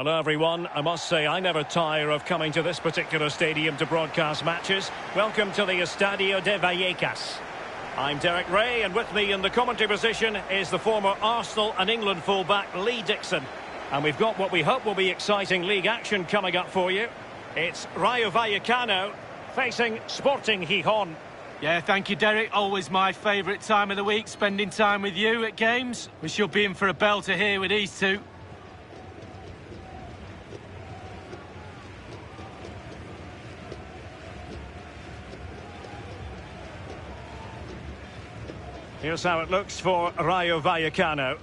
Hello everyone, I must say I never tire of coming to this particular stadium to broadcast matches. Welcome to the Estadio de Vallecas. I'm Derek Ray, and with me in the commentary position is the former Arsenal and England fullback Lee Dixon. And we've got what we hope will be exciting league action coming up for you. It's Rayo Vallecano facing Sporting Gijón. Yeah, thank you, Derek. Always my favourite time of the week, spending time with you at games. We should be in for a belter here with these two. Here's how it looks for Rayo Vallecano.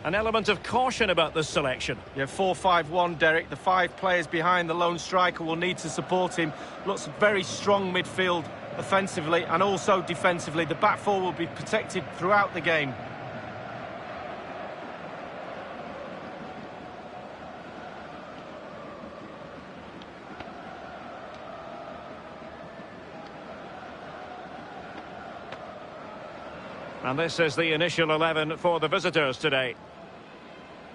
An element of caution about this selection. Yeah, 4-5-1, Derek. The 5 players behind the lone striker will need to support him. Looks very strong midfield offensively and also defensively. The back four will be protected throughout the game. And this is the initial 11 for the visitors today.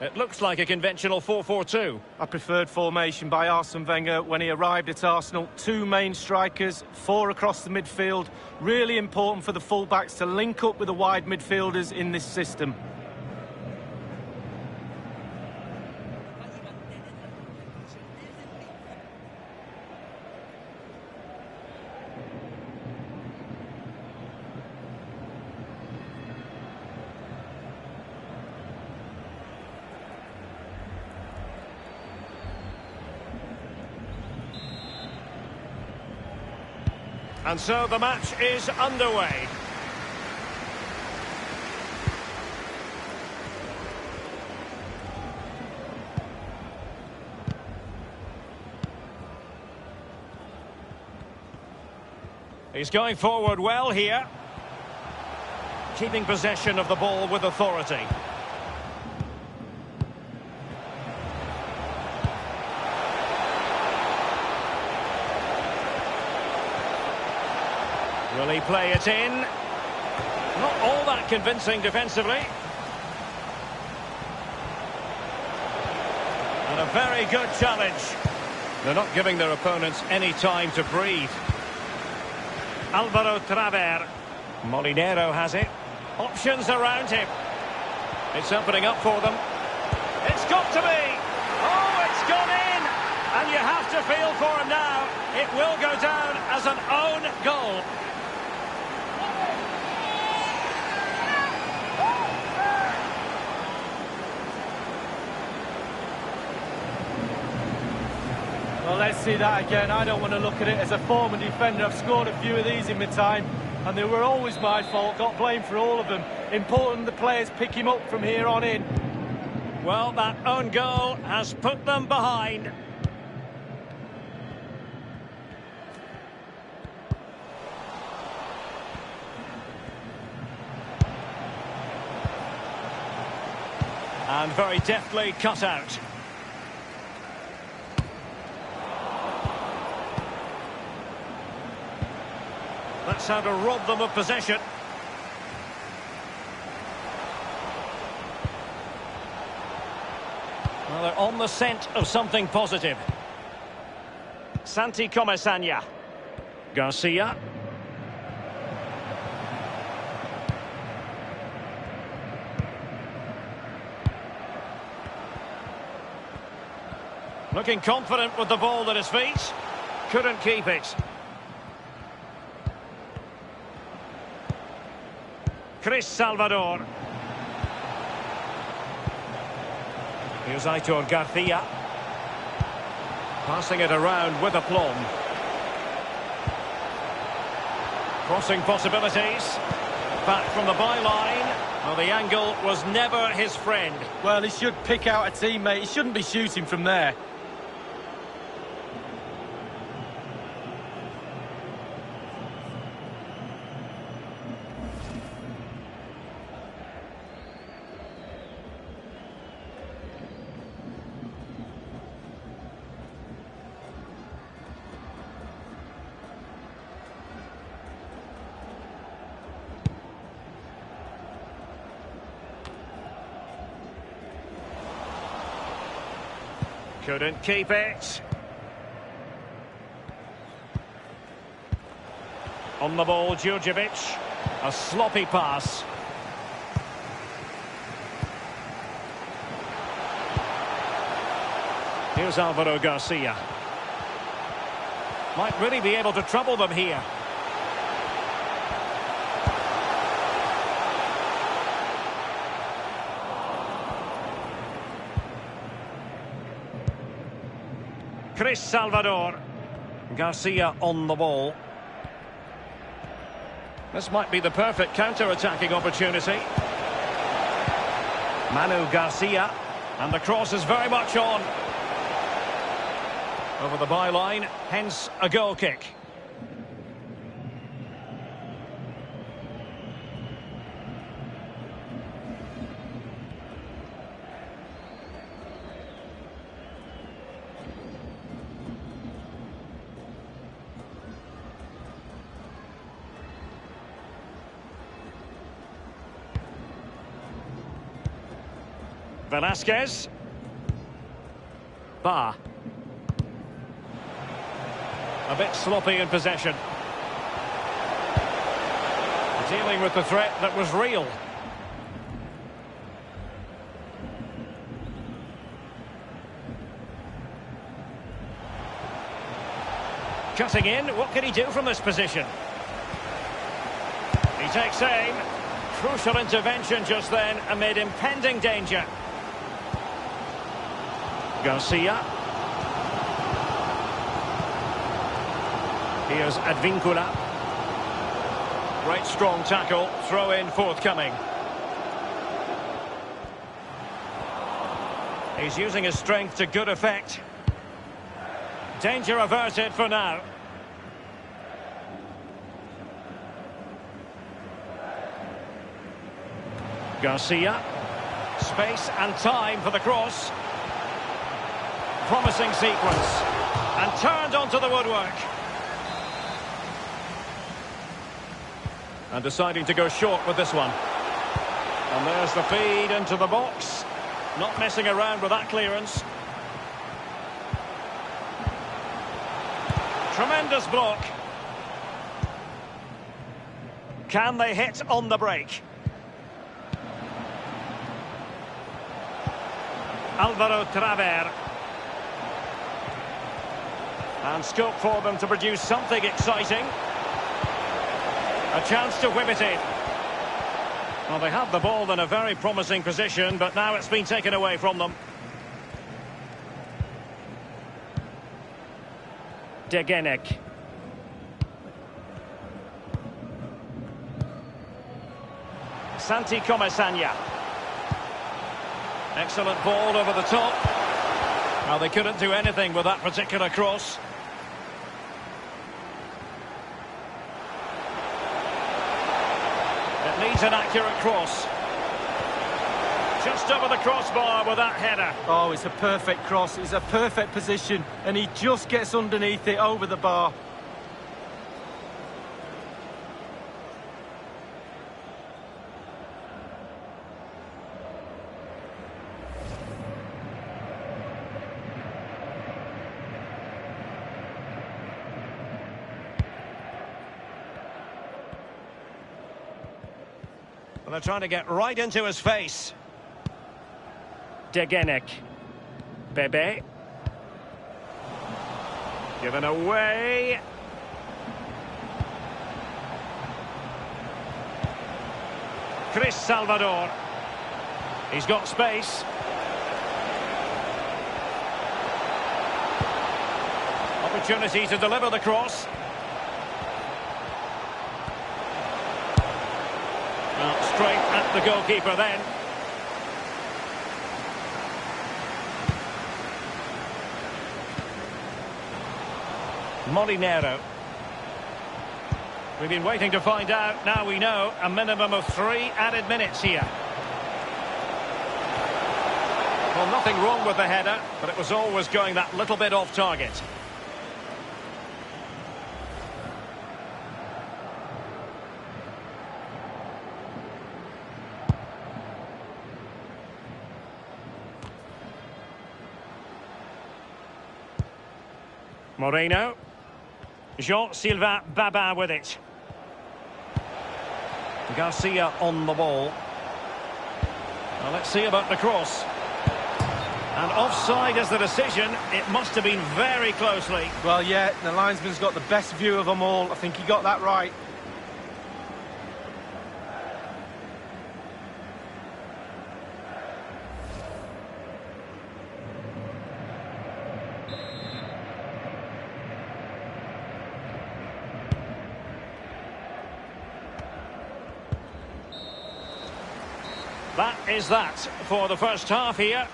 It looks like a conventional 4-4-2. A preferred formation by Arsene Wenger when he arrived at Arsenal. 2 main strikers, 4 across the midfield. Really important for the fullbacks to link up with the wide midfielders in this system. And so the match is underway. He's going forward well here. Keeping possession of the ball with authority. Will he play it in? Not all that convincing defensively. And a very good challenge. They're not giving their opponents any time to breathe. Álvaro Traver. Molinero has it. Options around him. It's opening up for them. It's got to be! Oh, it's gone in! And you have to feel for him now. It will go down as an own goal. Well, let's see that again. I don't want to look at it as a former defender. I've scored a few of these in my time, and they were always my fault. Got blamed for all of them. Important the players pick him up from here on in. Well, that own goal has put them behind. And very deftly cut out. That's how to rob them of possession. Well, they're on the scent of something positive. Santi Comesaña. Garcia. Looking confident with the ball at his feet. Couldn't keep it. Chris Salvador. Here's Aitor Garcia. Passing it around with aplomb. Crossing possibilities. Back from the byline. Well, the angle was never his friend. Well, he should pick out a teammate. He shouldn't be shooting from there. Couldn't keep it. On the ball, Djurdjevic. A sloppy pass. Here's Alvaro Garcia. Might really be able to trouble them here. Chris Salvador. Garcia on the ball. This might be the perfect counter-attacking opportunity. Manu Garcia. And the cross is very much on. Over the byline, hence a goal kick. Velasquez. Ba. A bit sloppy in possession. Dealing with the threat that was real. Cutting in, what can he do from this position? He takes aim. Crucial intervention just then amid impending danger. Garcia. Here's Advincula. Great strong tackle, throw in forthcoming. He's using his strength to good effect. Danger averted for now. Garcia. Space and time for the cross. Promising sequence. And turned onto the woodwork. And deciding to go short with this one. And there's the feed into the box. Not messing around with that clearance. Tremendous block. Can they hit on the break? Alvaro Traver. And scope for them to produce something exciting. A chance to whip it in. Well, they had the ball in a very promising position, but now it's been taken away from them. Degenek. Santi Comesaña. Excellent ball over the top. Now they couldn't do anything with that particular cross. It needs an accurate cross. Just over the crossbar with that header. Oh, it's a perfect cross. It's a perfect position, and he just gets underneath it over the bar. Well, they're trying to get right into his face. Degenek. Bebe. Given away. Chris Salvador. He's got space. Opportunity to deliver the cross. Well, straight at the goalkeeper then. Molinero. We've been waiting to find out. Now we know. A minimum of 3 added minutes here. Well, nothing wrong with the header, but it was always going that little bit off target. Moreno. Jean-Sylvain Babin with it. Garcia on the ball. Well, let's see about the cross. And offside is the decision. It must have been very closely. Well, yeah, the linesman's got the best view of them all. I think he got that right. That is that for the first half here.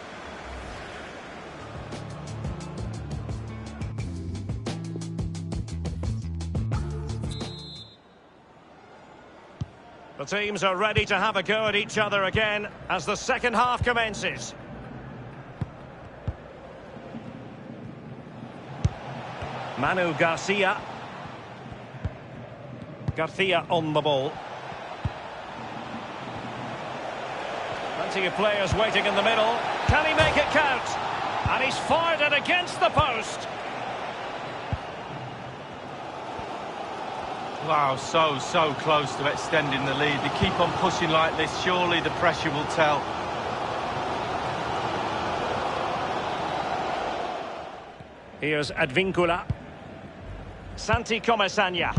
The teams are ready to have a go at each other again as the second half commences. Manu Garcia. Garcia on the ball. Plenty of players waiting in the middle. Can he make it count? And he's fired it against the post. Wow, so close to extending the lead. They keep on pushing like this. Surely the pressure will tell. Here's Advincula. Santi Comesaña.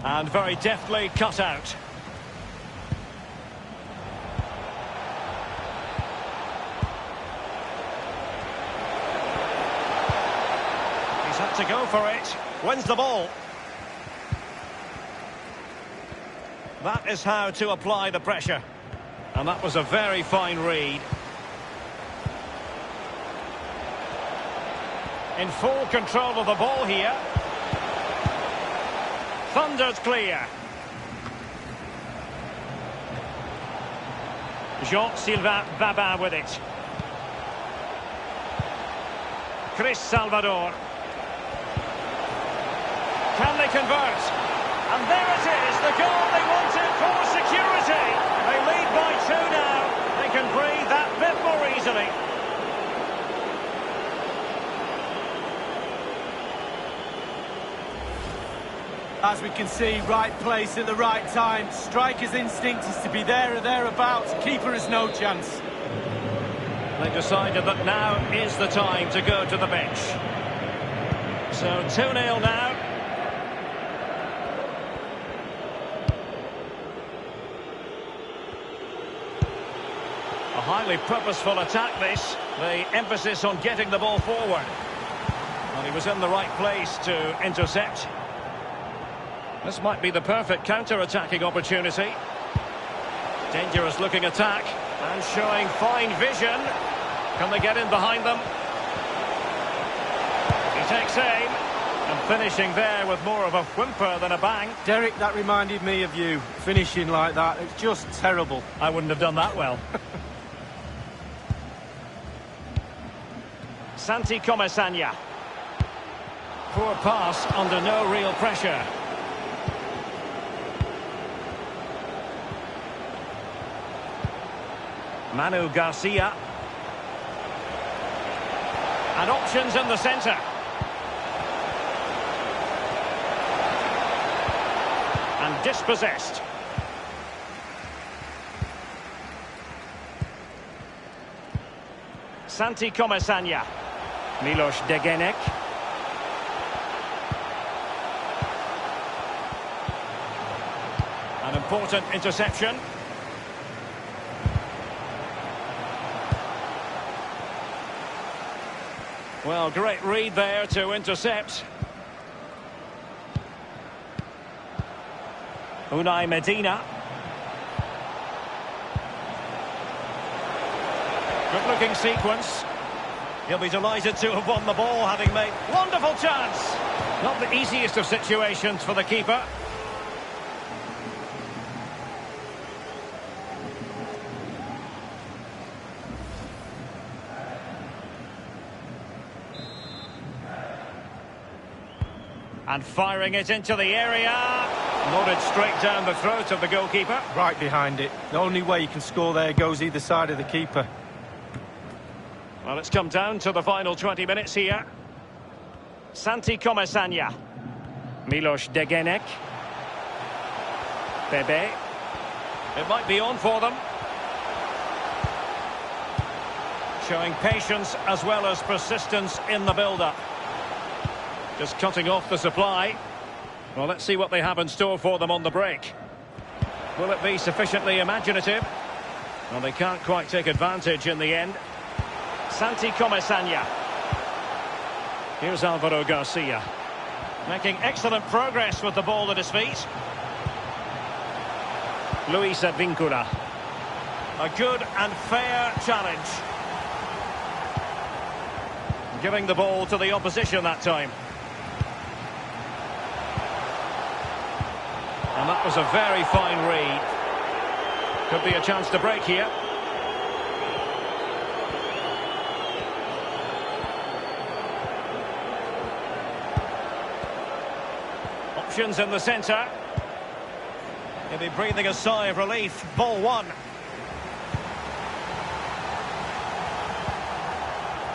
And very deftly cut out. To go for it, wins the ball. That is how to apply the pressure, and that was a very fine read. In full control of the ball here. Thundered clear. Jean-Sylvain Babin with it. Chris Salvador. Can they convert? And there it is, the goal they wanted for security. They lead by 2 now. They can breathe that bit more easily. As we can see, right place at the right time. Striker's instinct is to be there or thereabouts. Keeper has no chance. They decided that now is the time to go to the bench. So 2-0 now. A highly purposeful attack this. The emphasis on getting the ball forward. And he was in the right place to intercept. This might be the perfect counter-attacking opportunity. Dangerous looking attack and showing fine vision. Can they get in behind them? He takes aim and finishing there with more of a whimper than a bang. Derek, that reminded me of you, finishing like that. It's just terrible. I wouldn't have done that well. Santi Comesanya. Poor pass under no real pressure. Manu Garcia. And options in the centre. And dispossessed. Santi Comesanya. Milos Degenek. An important interception. Well, great read there to intercept. Unai Medina. Good-looking sequence. He'll be delighted to have won the ball, having made wonderful chance. Not the easiest of situations for the keeper. And firing it into the area. Nodded straight down the throat of the goalkeeper. Right behind it. The only way you can score there goes either side of the keeper. Well, it's come down to the final 20 minutes here. Santi Comesanya. Milos Degenek. Bebe. It might be on for them. Showing patience as well as persistence in the build-up. Just cutting off the supply. Well, let's see what they have in store for them on the break. Will it be sufficiently imaginative? Well, they can't quite take advantage in the end. Santi Comesanya. Here's Alvaro Garcia. Making excellent progress with the ball at his feet. Luis Advíncula. A good and fair challenge. Giving the ball to the opposition that time. And that was a very fine read. Could be a chance to break here. Options in the centre. He'll be breathing a sigh of relief. Ball one.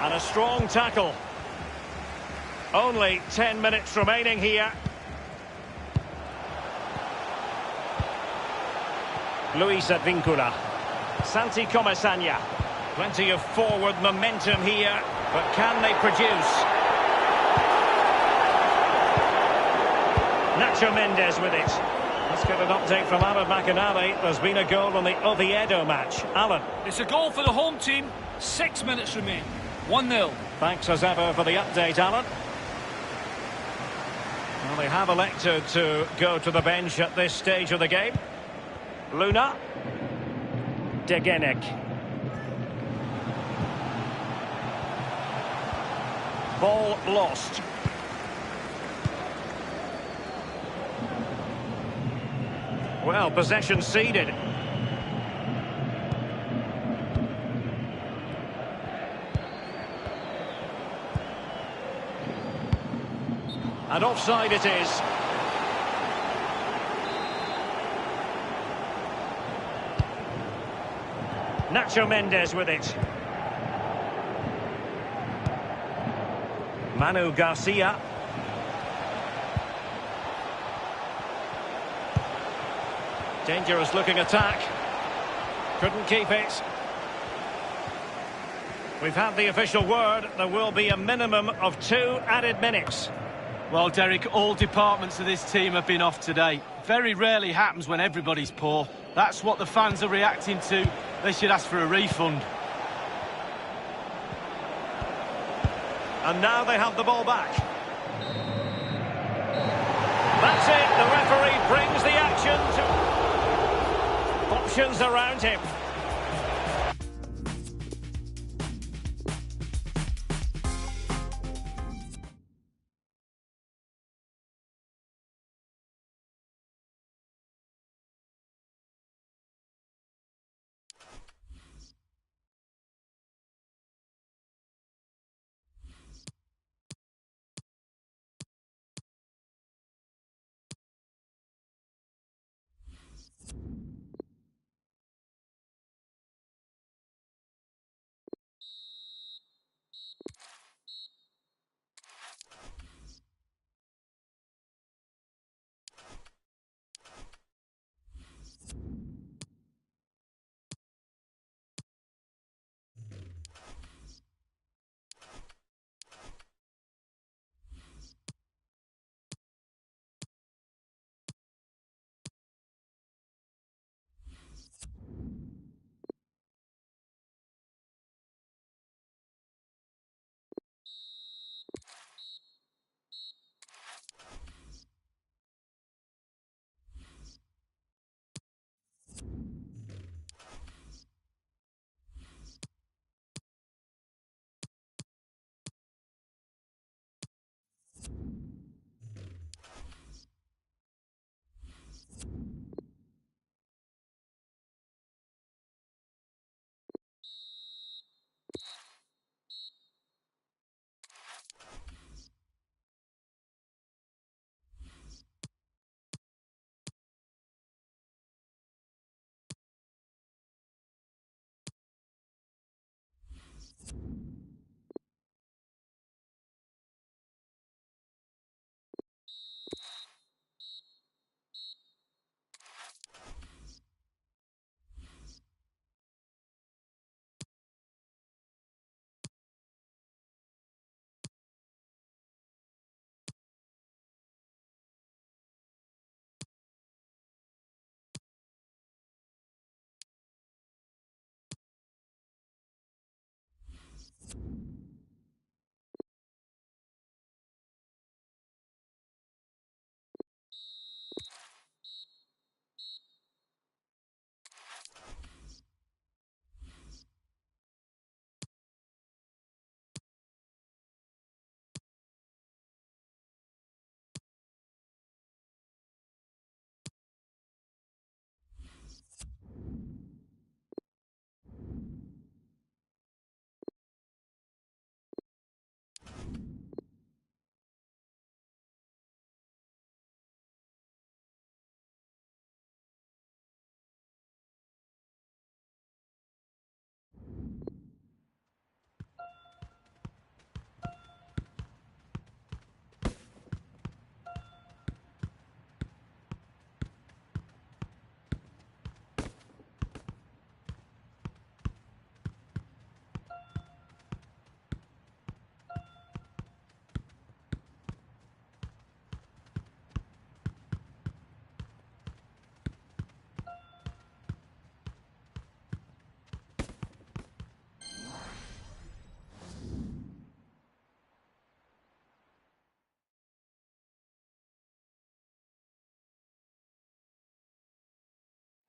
And a strong tackle. Only 10 minutes remaining here. Luis Advíncula. Santi Comesanya. Plenty of forward momentum here, but can they produce? Nacho Mendes with it. Let's get an update from Alan McInally. There's been a goal in the Oviedo match. Alan. It's a goal for the home team. 6 minutes remain. 1-0. Thanks as ever for the update, Alan. Well, they have elected to go to the bench at this stage of the game. Luna. Degenek. Ball lost. Well, possession ceded. And offside it is. Nacho Mendes with it. Manu Garcia. Dangerous looking attack. Couldn't keep it. We've had the official word. There will be a minimum of 2 added minutes. Well, Derek, all departments of this team have been off today. Very rarely happens when everybody's poor. That's what the fans are reacting to. They should ask for a refund. And now they have the ball back. That's it. The referee brings the action to options around him.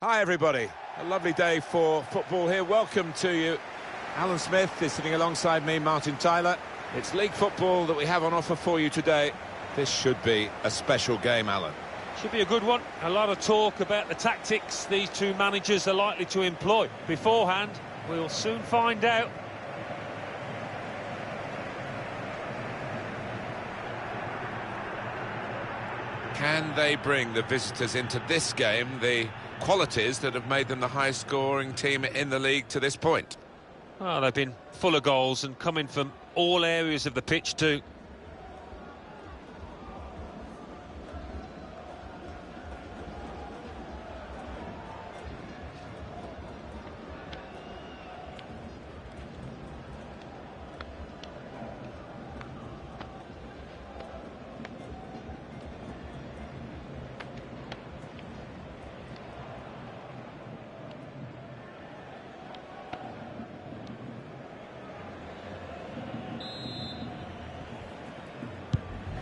Hi everybody, a lovely day for football here. Welcome to you. Alan Smith is sitting alongside me, Martin Tyler. It's league football that we have on offer for you today. This should be a special game, Alan. Should be a good one. A lot of talk about the tactics these two managers are likely to employ. Beforehand, we'll soon find out. Can they bring the visitors into this game the qualities that have made them the highest scoring team in the league to this point? Well, they've been full of goals and coming from all areas of the pitch too.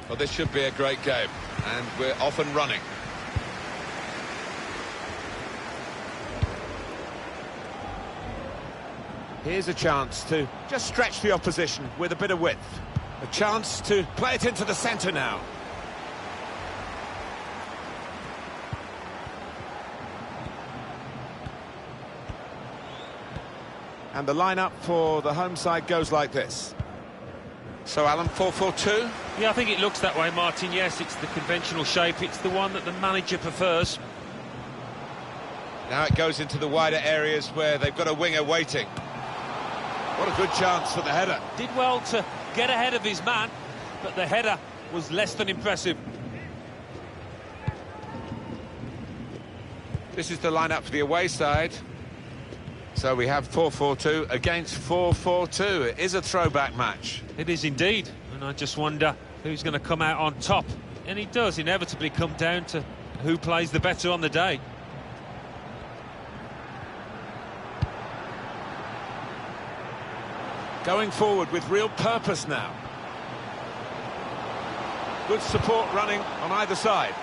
Well, this should be a great game, and we're off and running. Here's a chance to just stretch the opposition with a bit of width. A chance to play it into the centre now. And the lineup for the home side goes like this. So, Alan, 4-4-2? Yeah, I think it looks that way, Martin. Yes, it's the conventional shape. It's the one that the manager prefers. Now it goes into the wider areas where they've got a winger waiting. What a good chance for the header. Did well to get ahead of his man, but the header was less than impressive. This is the lineup for the away side. So we have 4-4-2 against 4-4-2. It is a throwback match. It is indeed, and I just wonder who's going to come out on top. And it does inevitably come down to who plays the better on the day. Going forward with real purpose now. Good support running on either side.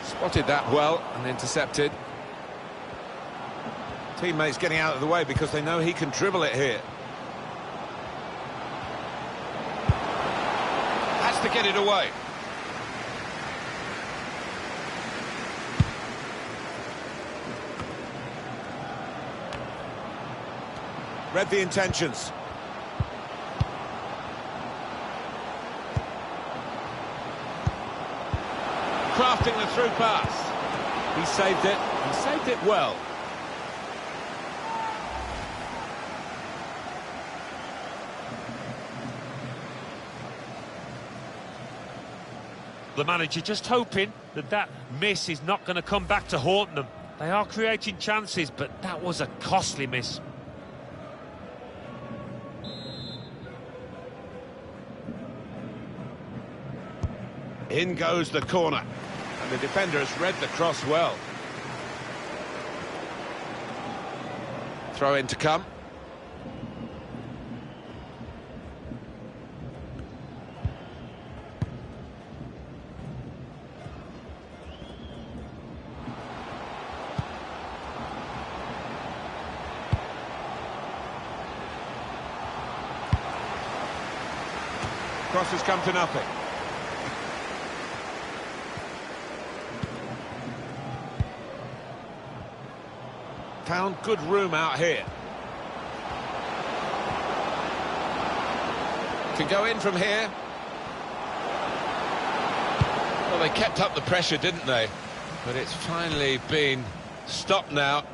Spotted that well and intercepted. Teammates getting out of the way because they know he can dribble it here. Has to get it away. Read the intentions. Crafting the through pass. He saved it, and saved it well. The manager just hoping that that miss is not going to come back to haunt them. They are creating chances, but that was a costly miss. In goes the corner, and the defender has read the cross well. Throw in to come. Cross has come to nothing. Found good room out here. Can go in from here. Well, they kept up the pressure, didn't they? But it's finally been stopped now.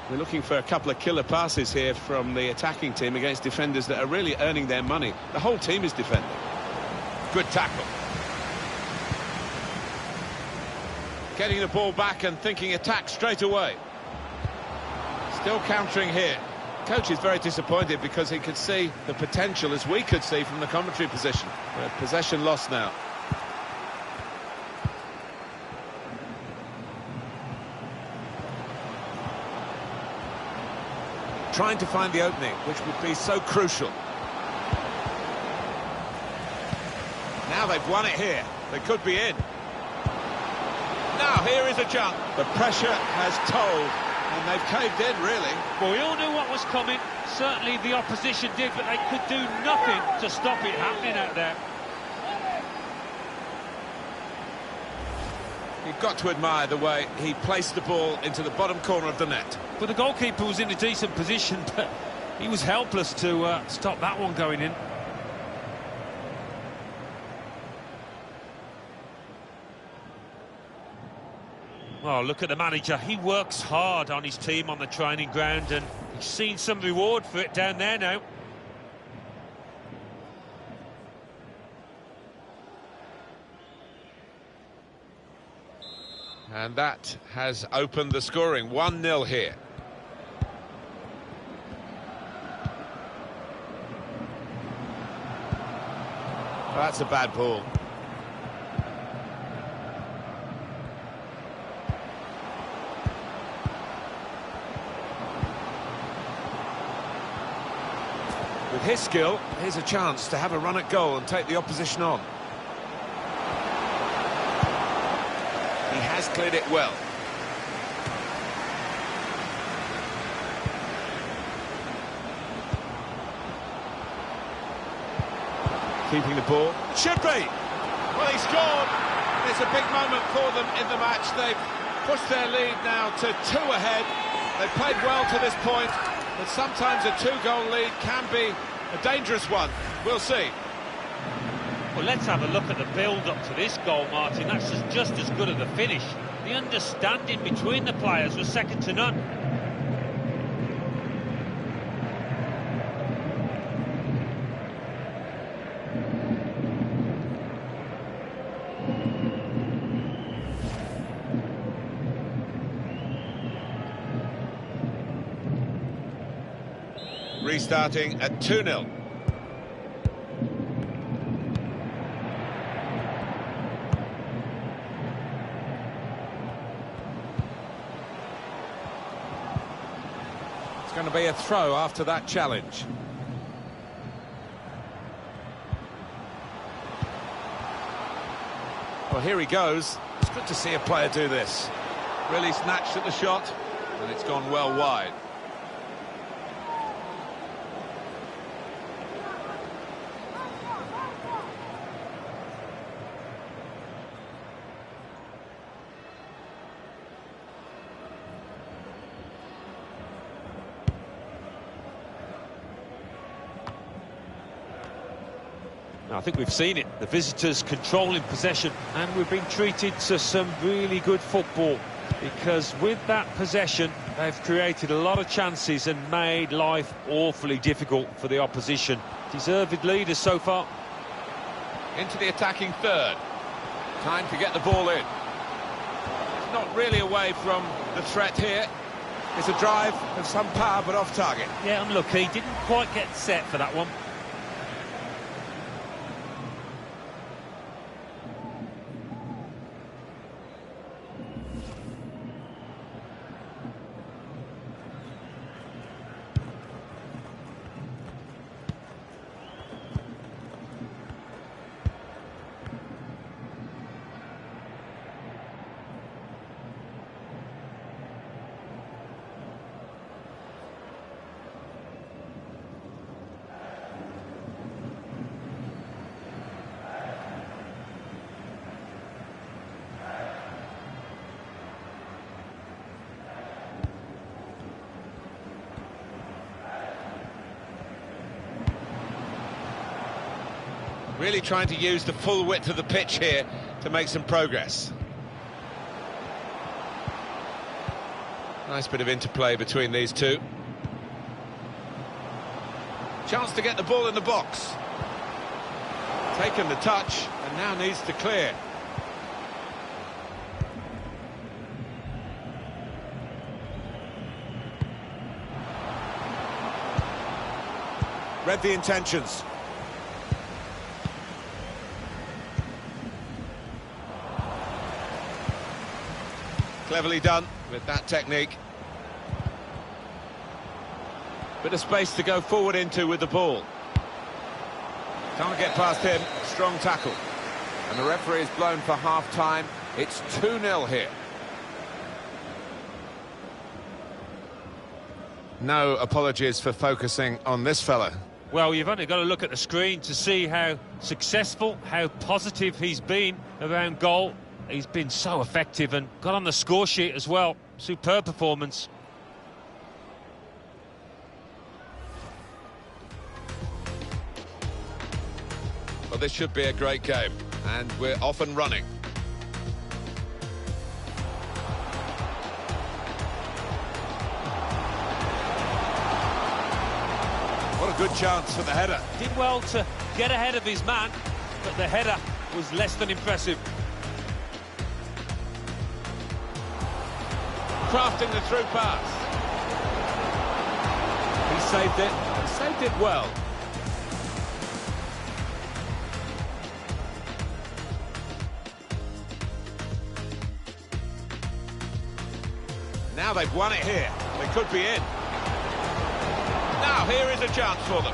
We're looking for a couple of killer passes here from the attacking team against defenders that are really earning their money. The whole team is defending. Good tackle. Getting the ball back and thinking attack straight away. Still countering here. Coach is very disappointed because he could see the potential, as we could see from the commentary position. Possession lost now. Trying to find the opening, which would be so crucial. Now they've won it here. They could be in. Now here is a jump. The pressure has told, and they've caved in, really. Well, we all knew what was coming. Certainly the opposition did, but they could do nothing to stop it happening out there. You've got to admire the way he placed the ball into the bottom corner of the net. Well, the goalkeeper was in a decent position, but he was helpless to stop that one going in. Oh, look at the manager. He works hard on his team on the training ground, and he's seen some reward for it down there now. And that has opened the scoring. 1-0 here. Well, that's a bad ball. With his skill, here's a chance to have a run at goal and take the opposition on. He has cleared it well. Keeping the ball. Should be! Well, he scored! It's a big moment for them in the match. They've pushed their lead now to 2 ahead. They've played well to this point, but sometimes a 2-goal lead can be a dangerous one. We'll see. Well, let's have a look at the build-up to this goal, Martin. That's just as good as the finish. The understanding between the players was second to none. Restarting at 2-0. It's going to be a throw after that challenge. Well, here he goes. It's good to see a player do this. Really snatched at the shot, and it's gone well wide. I think we've seen it, the visitors controlling possession, and we've been treated to some really good football, because with that possession they've created a lot of chances and made life awfully difficult for the opposition. Deserved leaders so far. Into the attacking third. Time to get the ball in. It's not really away from the threat here. It's a drive of some power but off target. Yeah, unlucky, didn't quite get set for that one. Really trying to use the full width of the pitch here to make some progress. Nice bit of interplay between these two. Chance to get the ball in the box. Taken the touch and now needs to clear. Read the intentions. Cleverly done with that technique. Bit of space to go forward into with the ball. Can't get past him. Strong tackle. And the referee is blown for half-time. It's 2-0 here. No apologies for focusing on this fella. Well, you've only got to look at the screen to see how successful, how positive he's been around goal. He's been so effective and got on the score sheet as well. Superb performance. Well, this should be a great game, and we're off and running. What a good chance for the header. Did well to get ahead of his man, but the header was less than impressive. Crafting the through pass. He saved it, and saved it well. Now they've won it here. They could be in. Now here is a chance for them.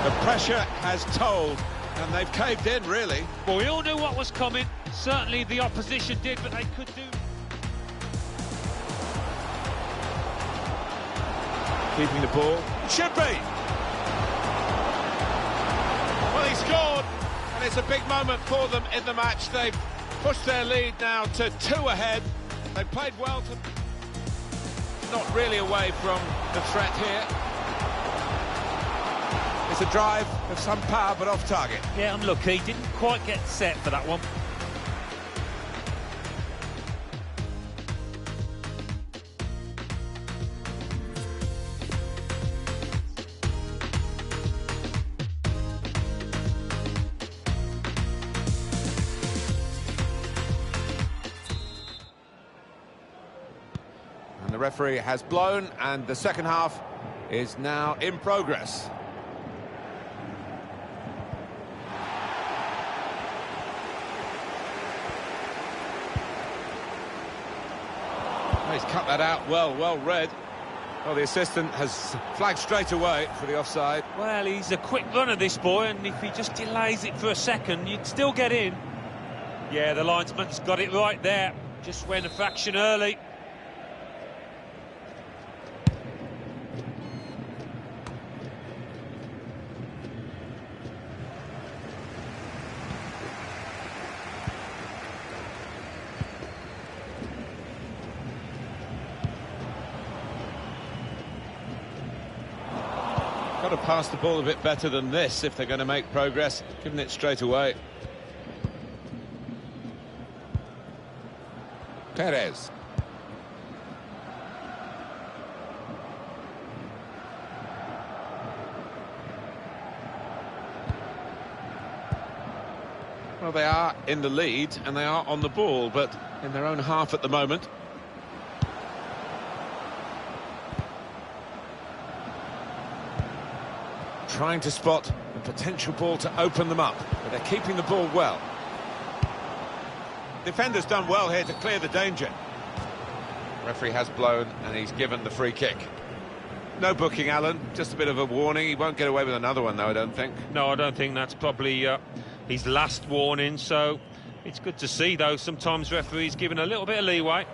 The pressure has told, and they've caved in, really. Well, we all knew what was coming. Certainly the opposition did, but they could do... Keeping the ball. It should be! Well, he scored, and it's a big moment for them in the match. They've pushed their lead now to 2 ahead. They played well to... Not really away from the threat here. It's a drive of some power, but off target. Yeah, unlucky. Didn't quite get set for that one. And the referee has blown, and the second half is now in progress. He's cut that out well read. Well, the assistant has flagged straight away for the offside. Well, he's a quick runner, this boy, and if he just delays it for a second, you'd still get in. Yeah, the linesman's got it right there. Just went a fraction early. Got to pass the ball a bit better than this if they're going to make progress, giving it straight away. Perez. Well, they are in the lead and they are on the ball, but in their own half at the moment. Trying to spot a potential ball to open them up, but they're keeping the ball well. Defender's done well here to clear the danger. Referee has blown and he's given the free kick. No booking, Alan, just a bit of a warning. He won't get away with another one though, I don't think. No, I don't think that's probably his last warning, so it's good to see though. Sometimes referees given a little bit of leeway.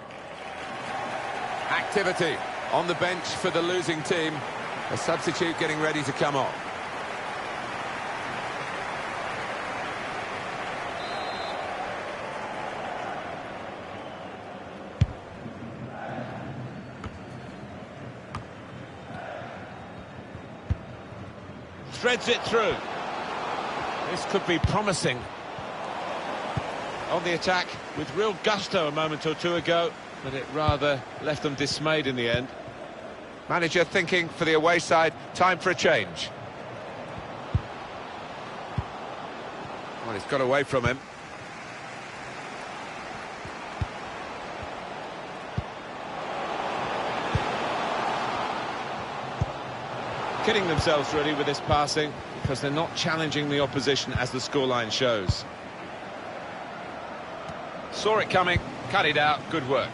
Activity on the bench for the losing team. A substitute getting ready to come on. Threads it through. This could be promising. On the attack with real gusto a moment or two ago, but it rather left them dismayed in the end. Manager thinking for the away side, time for a change. Well, he's got away from him. Kidding themselves really with this passing because they're not challenging the opposition as the scoreline shows. Saw it coming, cut it out, good work.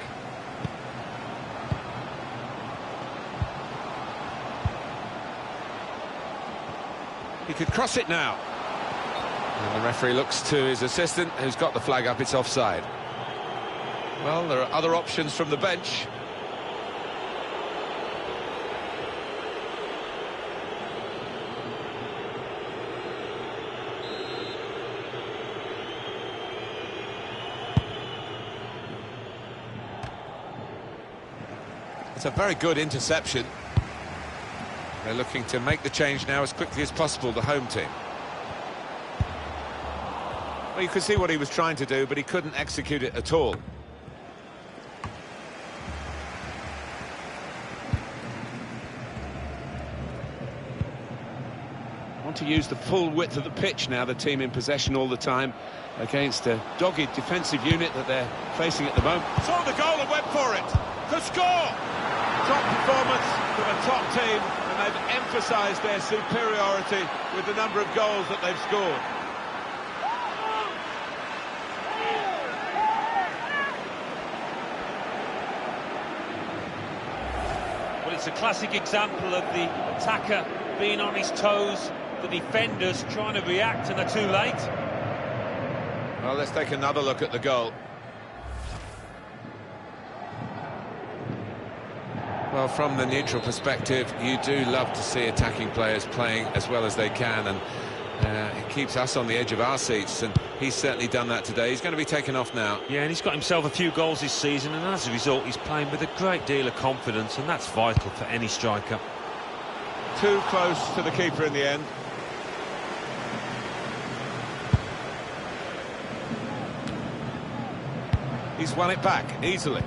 He could cross it now. And the referee looks to his assistant, who's got the flag up, it's offside. Well, there are other options from the bench. It's a very good interception. They're looking to make the change now as quickly as possible, the home team. Well, you could see what he was trying to do, but he couldn't execute it at all. Want to use the full width of the pitch now, the team in possession all the time, against a dogged defensive unit that they're facing at the moment. Saw the goal and went for it. Could score! Top performance from a top team, and they've emphasised their superiority with the number of goals that they've scored. Well, it's a classic example of the attacker being on his toes, the defenders trying to react and they're too late. Well, let's take another look at the goal. Well, from the neutral perspective, you do love to see attacking players playing as well as they can, and it keeps us on the edge of our seats, and he's certainly done that today. He's going to be taken off now. Yeah, and he's got himself a few goals this season, and as a result, he's playing with a great deal of confidence, and that's vital for any striker. Too close to the keeper in the end. He's won it back easily.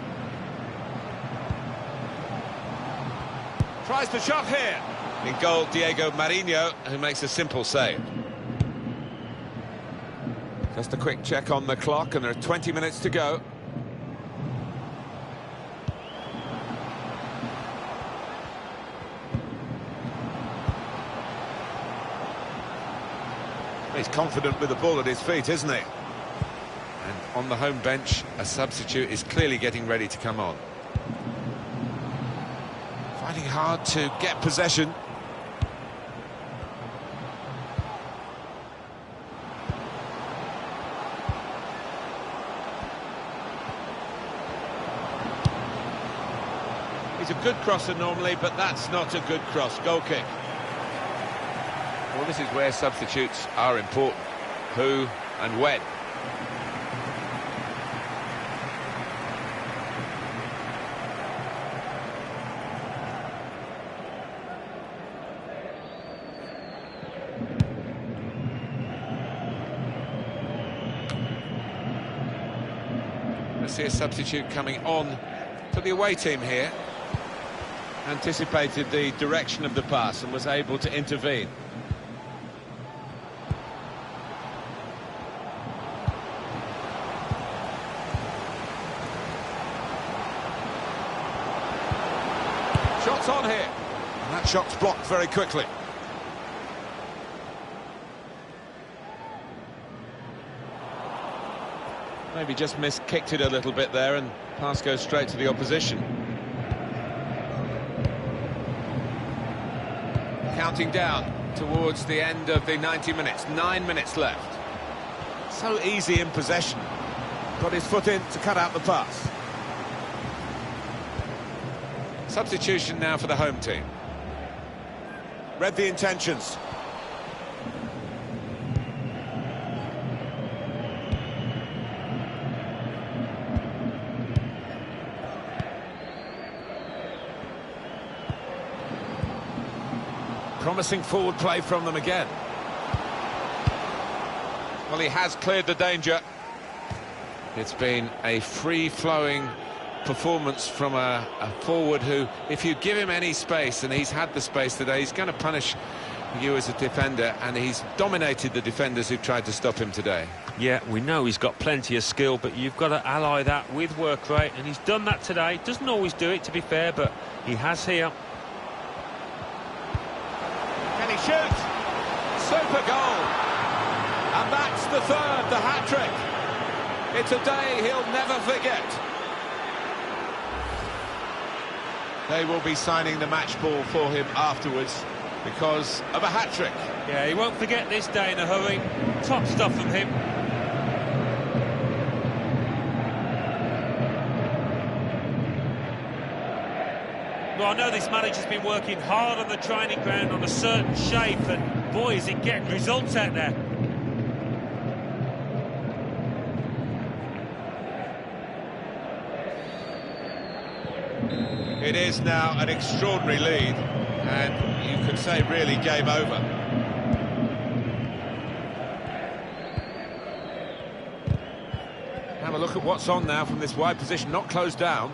Tries the shot here. In goal, Diego Marinho, who makes a simple save. Just a quick check on the clock, and there are 20 minutes to go. He's confident with the ball at his feet, isn't he? And on the home bench, a substitute is clearly getting ready to come on. Fighting hard to get possession. He's a good crosser normally, but that's not a good cross. Goal kick. Well, this is where substitutes are important. Who and when. Let's see a substitute coming on for the away team here. Anticipated the direction of the pass and was able to intervene. Shots on here. And that shot's blocked very quickly. Maybe just kicked it a little bit there, and pass goes straight to the opposition. Counting down towards the end of the 90 minutes. 9 minutes left. So easy in possession. Got his foot in to cut out the pass. Substitution now for the home team. Read the intentions. Promising forward play from them again. Well, he has cleared the danger. It's been a free-flowing performance from a forward who, if you give him any space, and he's had the space today, he's going to punish you as a defender, and he's dominated the defenders who've tried to stop him today. Yeah, we know he's got plenty of skill, but you've got to ally that with work rate, and he's done that today. Doesn't always do it, to be fair, but he has here. Can he shoot? Super goal! And that's the third, the hat-trick. It's a day he'll never forget. They will be signing the match ball for him afterwards because of a hat-trick. Yeah, he won't forget this day in a hurry. Top stuff from him. Well, I know this manager's been working hard on the training ground on a certain shape, and boy, is it getting results out there. It is now an extraordinary lead, and you could say really game over. Have a look at what's on now from this wide position, not closed down.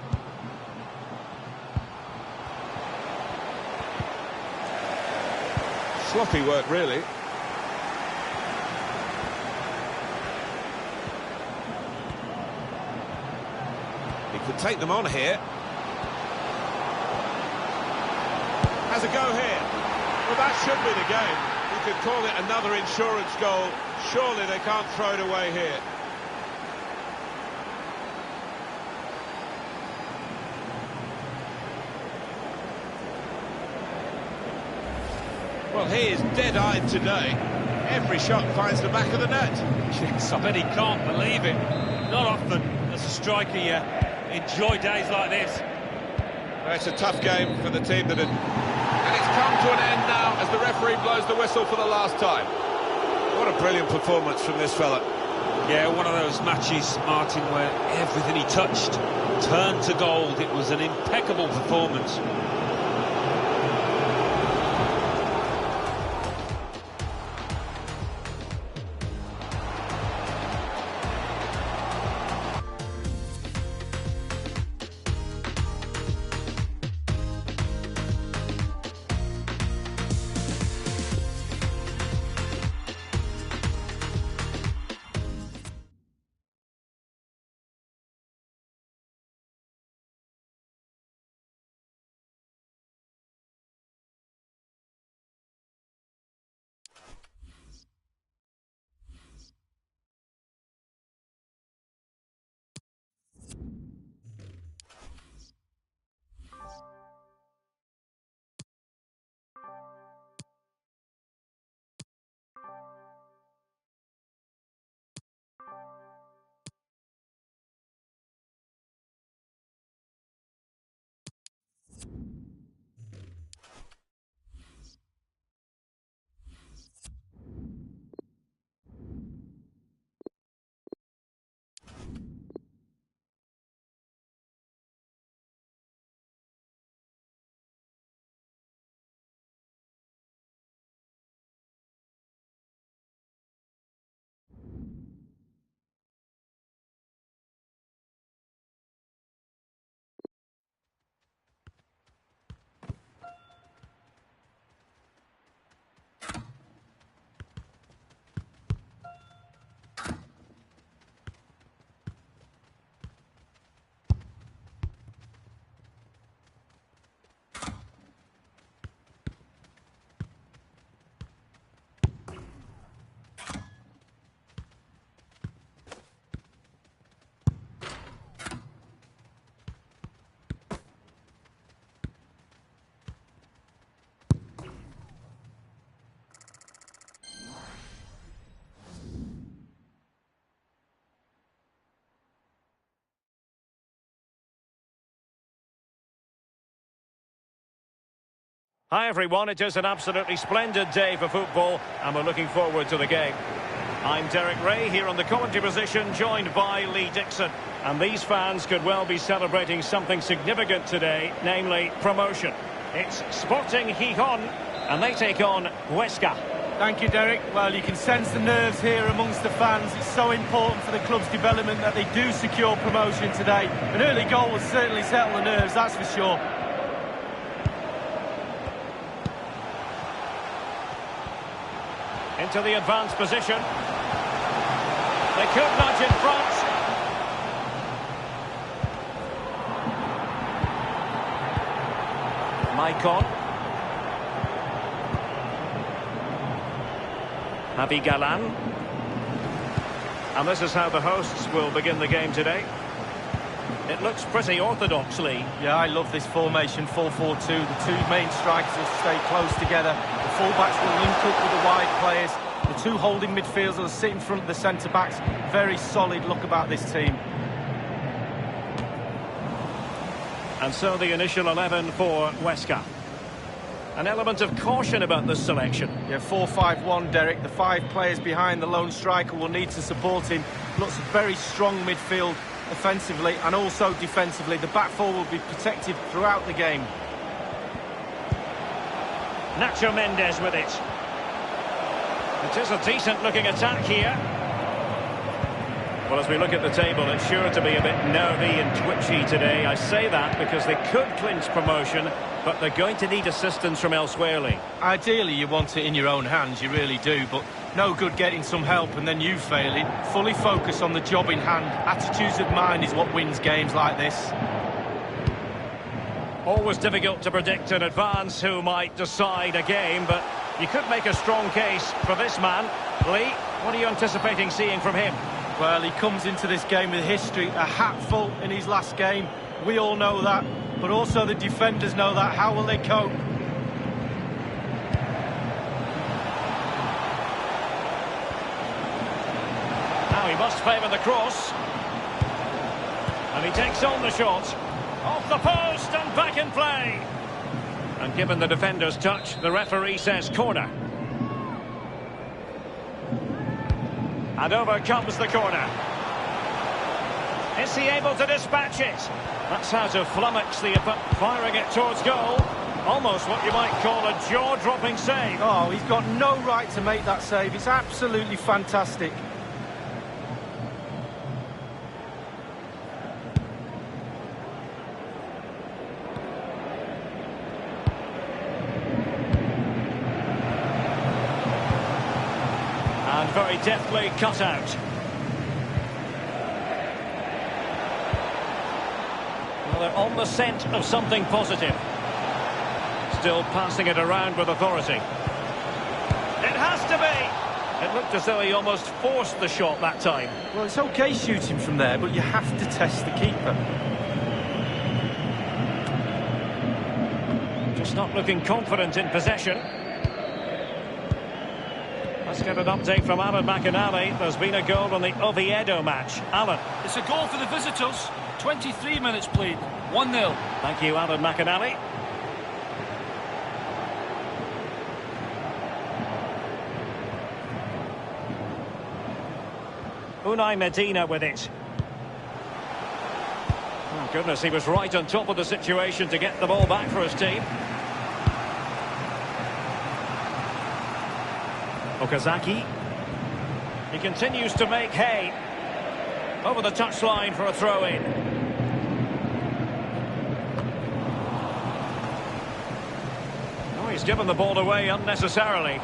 Sloppy work, really. He could take them on here. Has a go here. Well, that should be the game. You could call it another insurance goal. Surely they can't throw it away here. Well, he is dead-eyed today. Every shot finds the back of the net. Yes, I bet he can't believe it. Not often, as a striker, you enjoy days like this. Well, it's a tough game for the team that had... And it's come to an end now as the referee blows the whistle for the last time. What a brilliant performance from this fella. Yeah, one of those matches, Martin, where everything he touched turned to gold. It was an impeccable performance. Hi everyone, it is an absolutely splendid day for football and we're looking forward to the game. I'm Derek Ray here on the commentary position, joined by Lee Dixon. And these fans could well be celebrating something significant today, namely promotion. It's Sporting Gijón and they take on Huesca. Thank you, Derek. Well, you can sense the nerves here amongst the fans. It's so important for the club's development that they do secure promotion today. An early goal will certainly settle the nerves, that's for sure. Into the advanced position. They could nudge in front. Maicon. Javi Galan. And this is how the hosts will begin the game today. It looks pretty orthodox, Lee. Yeah, I love this formation, 4-4-2. The two main strikers will stay close together. The full-backs will link up with the wide players. The two holding midfielders will sit in front of the centre-backs. Very solid look about this team. And so the initial 11 for Huesca. An element of caution about this selection. Yeah, 4-5-1, Derek. The 5 players behind the lone striker will need to support him. Looks a very strong midfield offensively and also defensively. The back four will be protected throughout the game. Nacho Mendes with it. It is a decent-looking attack here. Well, as we look at the table, it's sure to be a bit nervy and twitchy today. I say that because they could clinch promotion, but they're going to need assistance from elsewhere, Lee. Ideally, you want it in your own hands, you really do, but no good getting some help and then you failing. Fully focus on the job in hand. Attitudes of mind is what wins games like this. Always difficult to predict in advance who might decide a game, but you could make a strong case for this man. Lee, what are you anticipating seeing from him? Well, he comes into this game with history, a hatful in his last game. We all know that, but also the defenders know that. How will they cope? He must favour the cross. And he takes on the shot. Off the post and back in play. And given the defender's touch, the referee says corner. And over comes the corner. Is he able to dispatch it? That's how to flummox the firing it towards goal. Almost what you might call a jaw-dropping save. Oh, he's got no right to make that save. It's absolutely fantastic. And very deftly cut out. Well, they're on the scent of something positive. Still passing it around with authority. It has to be! It looked as though he almost forced the shot that time. Well, it's okay shooting from there, but you have to test the keeper. Just not looking confident in possession. Let's get an update from Alan McInally. There's been a goal on the Oviedo match. Alan. It's a goal for the visitors. 23 minutes played. 1-0. Thank you, Alan McInally. Unai Medina with it. Oh, goodness, he was right on top of the situation to get the ball back for his team. Okazaki. He continues to make hay. Over the touchline for a throw-in. Oh, he's given the ball away unnecessarily.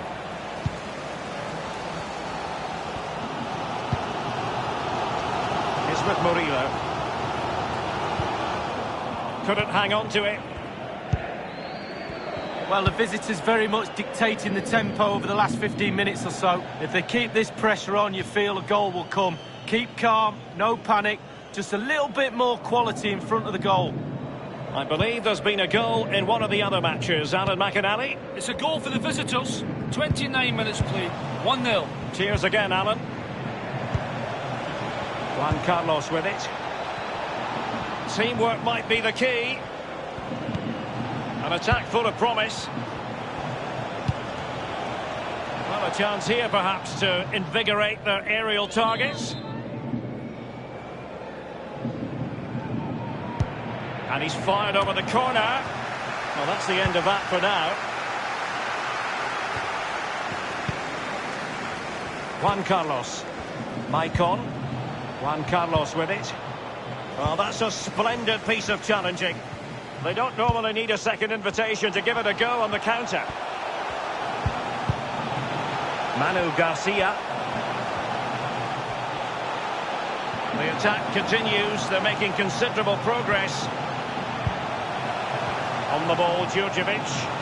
With Murillo. Couldn't hang on to it. Well, the visitors very much dictating the tempo over the last 15 minutes or so. If they keep this pressure on, you feel a goal will come. Keep calm, no panic, just a little bit more quality in front of the goal. I believe there's been a goal in one of the other matches. Alan McInally. It's a goal for the visitors. 29 minutes played. 1-0. Cheers again, Alan. Juan Carlos with it. Teamwork might be the key. An attack full of promise. Well, a chance here perhaps to invigorate their aerial targets. And he's fired over the corner. Well, that's the end of that for now. Juan Carlos. Maicon. Juan Carlos with it. Well, that's a splendid piece of challenging. They don't normally need a second invitation to give it a go on the counter. Manu Garcia. The attack continues. They're making considerable progress. On the ball, Djurdjevic.